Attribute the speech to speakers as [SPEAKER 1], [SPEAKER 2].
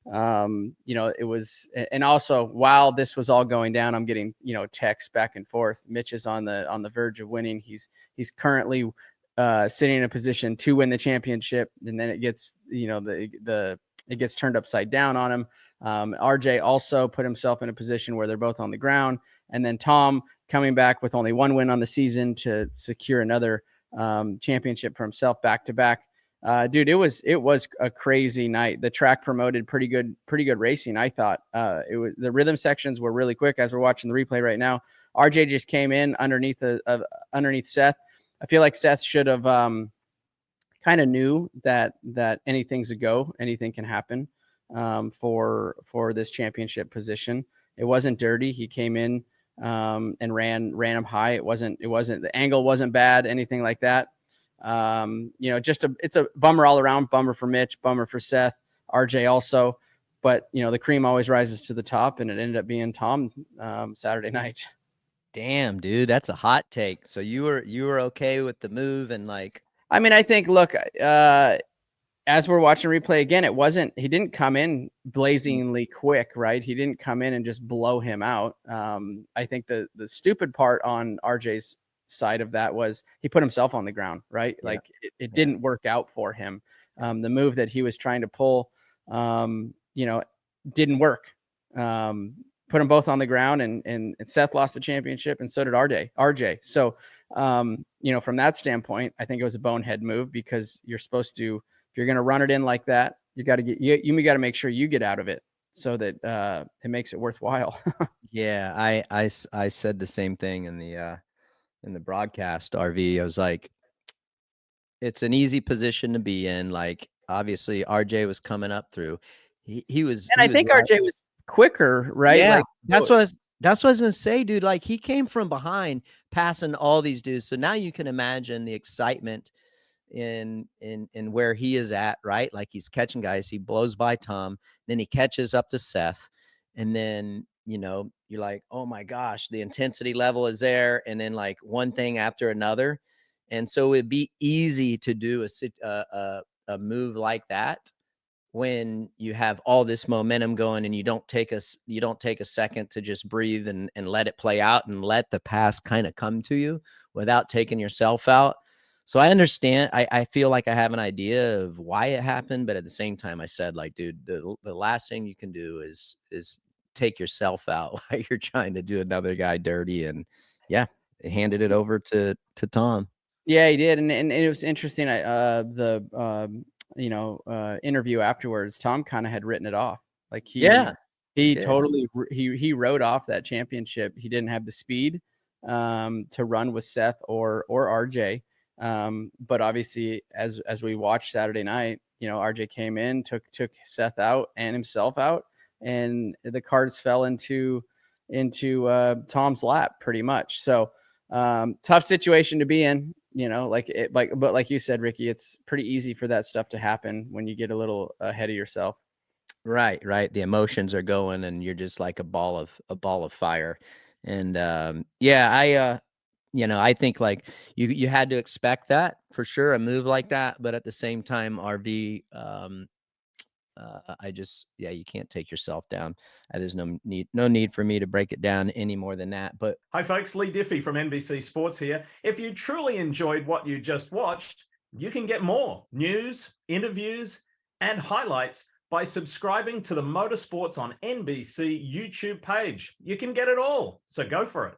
[SPEAKER 1] It was, and also while this was all going down, I'm getting, texts back and forth. Mitch is on the verge of winning. He's currently sitting in a position to win the championship, and then it gets, it gets turned upside down on him. RJ also put himself in a position where they're both on the ground, and then Tom coming back with only one win on the season to secure another championship for himself back to back. Dude, it was a crazy night. The track promoted pretty good racing, I thought. The rhythm sections were really quick. As we're watching the replay right now, RJ just came in underneath Seth. I feel like Seth should have kind of knew that anything's a go, anything can happen for this championship position. It wasn't dirty. He came in and ran him high. It wasn't the angle wasn't bad, anything like that. It's a bummer all around. Bummer for Mitch, bummer for Seth, RJ also, but the cream always rises to the top, and it ended up being Tom Saturday night.
[SPEAKER 2] Damn, dude, that's a hot take. So you were okay with the move, and
[SPEAKER 1] I think, look, as we're watching replay again, he didn't come in blazingly quick, right? He didn't come in and just blow him out. I think the stupid part on RJ's side of that was he put himself on the ground, right? Yeah. Like it didn't work out for him. The move that he was trying to pull, didn't work. Put them both on the ground, and Seth lost the championship, and so did RJ. So, from that standpoint, I think it was a bonehead move, because you're supposed to, if you're going to run it in like that, you got to make sure you get out of it so that it makes it worthwhile.
[SPEAKER 2] Yeah, I said the same thing in the broadcast, RV. I was like, it's an easy position to be in. Like, obviously RJ was coming up through. He was,
[SPEAKER 1] and I think RJ was quicker, right?
[SPEAKER 2] Yeah, like, that's what I was gonna say, dude. Like, he came from behind, passing all these dudes. So now you can imagine the excitement in where he is at, right? Like, he's catching guys. He blows by Tom, then he catches up to Seth, and then you're like, oh my gosh, the intensity level is there, and then like one thing after another, and so it'd be easy to do a move like that when you have all this momentum going, and you don't take a second to just breathe and let it play out, and let the pass kind of come to you without taking yourself out. So I understand. I feel like I have an idea of why it happened, but at the same time, I said, like, dude, the last thing you can do is take yourself out while you're trying to do another guy dirty. And yeah, they handed it over to Tom.
[SPEAKER 1] Yeah, he did. And it was interesting. Interview afterwards, Tom kind of had written it off. Like he totally wrote off that championship. He didn't have the speed to run with Seth or RJ. But obviously, as we watched Saturday night, RJ came in, took Seth out and himself out, and the cards fell into Tom's lap pretty much. So tough situation to be in, but like you said, Ricky, it's pretty easy for that stuff to happen when you get a little ahead of yourself.
[SPEAKER 2] Right. The emotions are going, and you're just like a ball of fire. And I think like you had to expect that for sure, a move like that. But at the same time, RV, you can't take yourself down. There's no need for me to break it down any more than that. But
[SPEAKER 3] hi folks, Lee Diffie from NBC Sports here. If you truly enjoyed what you just watched, you can get more news, interviews, and highlights by subscribing to the Motorsports on NBC YouTube page. You can get it all, so go for it.